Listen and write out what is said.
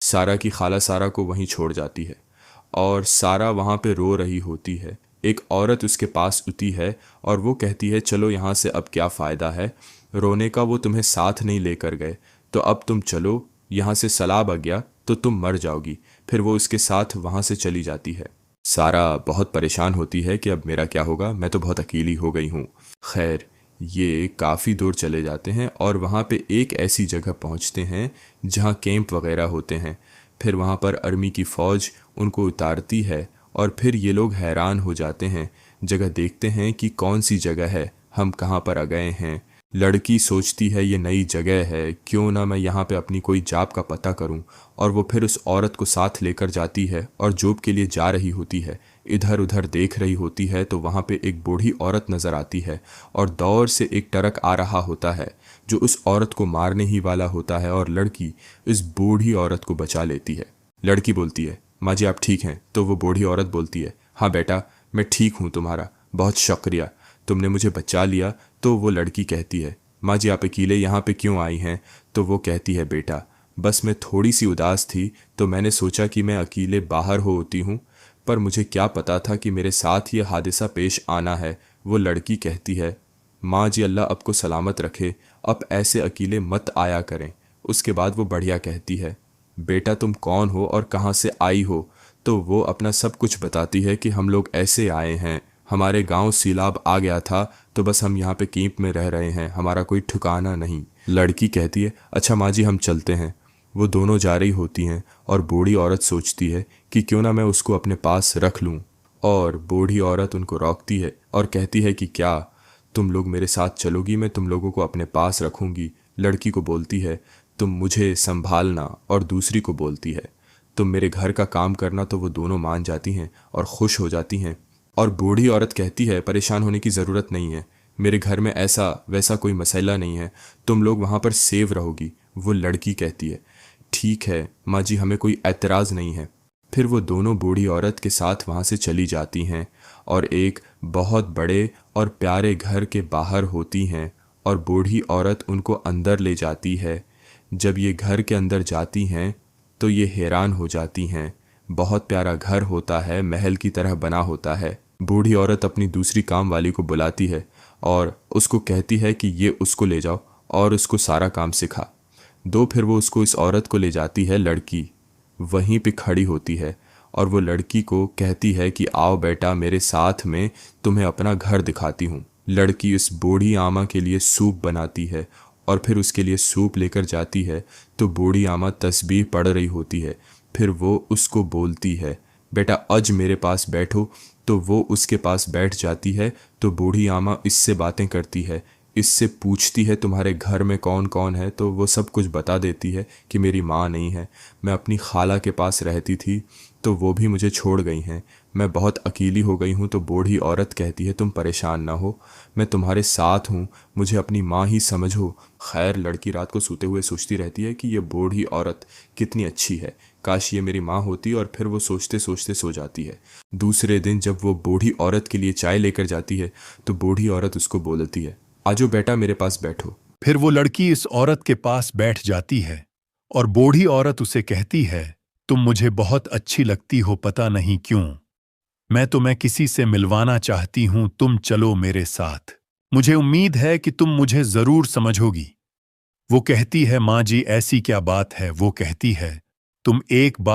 सारा की खाला सारा को वहीं छोड़ जाती है और सारा वहाँ पे रो रही होती है। एक औरत उसके पास उठी है और वो कहती है, चलो यहाँ से अब क्या फ़ायदा है रोने का, वो तुम्हें साथ नहीं लेकर गए, तो अब तुम चलो, यहाँ से सलाब आ गया तो तुम मर जाओगी। फिर वो उसके साथ वहाँ से चली जाती है। सारा बहुत परेशान होती है कि अब मेरा क्या होगा, मैं तो बहुत अकेली हो गई हूँ। खैर, ये काफ़ी दूर चले जाते हैं और वहाँ पे एक ऐसी जगह पहुँचते हैं जहाँ कैंप वगैरह होते हैं। फिर वहाँ पर आर्मी की फ़ौज उनको उतारती है और फिर ये लोग हैरान हो जाते हैं। जगह देखते हैं कि कौन सी जगह है, हम कहाँ पर आ गए हैं। लड़की सोचती है ये नई जगह है, क्यों ना मैं यहाँ पे अपनी कोई जॉब का पता करूँ। और वो फिर उस औरत को साथ लेकर जाती है और जॉब के लिए जा रही होती है। इधर उधर देख रही होती है तो वहाँ पे एक बूढ़ी औरत नज़र आती है और दौर से एक ट्रक आ रहा होता है जो उस औरत को मारने ही वाला होता है और लड़की इस बूढ़ी औरत को बचा लेती है। लड़की बोलती है, माँ जी आप ठीक हैं? तो वो बूढ़ी औरत बोलती है, हाँ बेटा मैं ठीक हूँ, तुम्हारा बहुत शुक्रिया, तुमने मुझे बचा लिया। तो वो लड़की कहती है, माँ जी आप अकेले यहाँ पे क्यों आई हैं? तो वो कहती है, बेटा बस मैं थोड़ी सी उदास थी तो मैंने सोचा कि मैं अकेले बाहर होती हूँ, पर मुझे क्या पता था कि मेरे साथ ये हादसा पेश आना है। वो लड़की कहती है, माँ जी अल्लाह आपको सलामत रखे, अब ऐसे अकेले मत आया करें। उसके बाद वो बढ़िया कहती है, बेटा तुम कौन हो और कहाँ से आई हो? तो वो अपना सब कुछ बताती है कि हम लोग ऐसे आए हैं, हमारे गांव सैलाब आ गया था तो बस हम यहाँ पे कैंप में रह रहे हैं, हमारा कोई ठिकाना नहीं। लड़की कहती है, अच्छा माँ जी हम चलते हैं। वो दोनों जा रही होती हैं और बूढ़ी औरत सोचती है कि क्यों ना मैं उसको अपने पास रख लूं। और बूढ़ी औरत उनको रोकती है और कहती है कि क्या तुम लोग मेरे साथ चलोगी, मैं तुम लोगों को अपने पास रखूंगी। लड़की को बोलती है, तुम मुझे संभालना, और दूसरी को बोलती है, तुम मेरे घर का काम करना। तो वो दोनों मान जाती हैं और खुश हो जाती हैं। और बूढ़ी औरत कहती है, परेशान होने की ज़रूरत नहीं है, मेरे घर में ऐसा वैसा कोई मसला नहीं है, तुम लोग वहाँ पर सेव रहोगी। वो लड़की कहती है, ठीक है माँ जी हमें कोई एतराज़ नहीं है। फिर वो दोनों बूढ़ी औरत के साथ वहाँ से चली जाती हैं और एक बहुत बड़े और प्यारे घर के बाहर होती हैं और बूढ़ी औरत उनको अंदर ले जाती है। जब ये घर के अंदर जाती हैं तो ये हैरान हो जाती हैं। बहुत प्यारा घर होता है, महल की तरह बना होता है। बूढ़ी औरत अपनी दूसरी काम वाली को बुलाती है और उसको कहती है कि ये उसको ले जाओ और उसको सारा काम सिखा दो। फिर वो उसको इस औरत को ले जाती है। लड़की वहीं पे खड़ी होती है और वो लड़की को कहती है कि आओ बेटा मेरे साथ में, तुम्हें अपना घर दिखाती हूँ। लड़की उस बूढ़ी आमा के लिए सूप बनाती है और फिर उसके लिए सूप लेकर जाती है तो बूढ़ी आमा तस्बीह पढ़ रही होती है। फिर वो उसको बोलती है, बेटा अज मेरे पास बैठो। तो वो उसके पास बैठ जाती है तो बूढ़ी आमा इससे बातें करती है, इससे पूछती है तुम्हारे घर में कौन कौन है। तो वो सब कुछ बता देती है कि मेरी माँ नहीं है, मैं अपनी खाला के पास रहती थी तो वो भी मुझे छोड़ गई हैं, मैं बहुत अकेली हो गई हूँ। तो बूढ़ी औरत कहती है, तुम परेशान ना हो, मैं तुम्हारे साथ हूँ, मुझे अपनी माँ ही समझो। खैर लड़की रात को सोते हुए सोचती रहती है कि ये बूढ़ी औरत कितनी अच्छी है, काश ये मेरी माँ होती। और फिर वो सोचते सोचते सो जाती है। दूसरे दिन जब वो बूढ़ी औरत के लिए चाय लेकर जाती है तो बूढ़ी औरत उसको बोलती है, आजो बेटा मेरे पास बैठो। फिर वो लड़की इस औरत के पास बैठ जाती है और बूढ़ी औरत उसे कहती है, तुम मुझे बहुत अच्छी लगती हो, पता नहीं क्यों मैं तुम्हें किसी से मिलवाना चाहती हूं, तुम चलो मेरे साथ, मुझे उम्मीद है कि तुम मुझे जरूर समझोगी। वो कहती है, माँ जी ऐसी क्या बात है? वो कहती है, तुम एक बात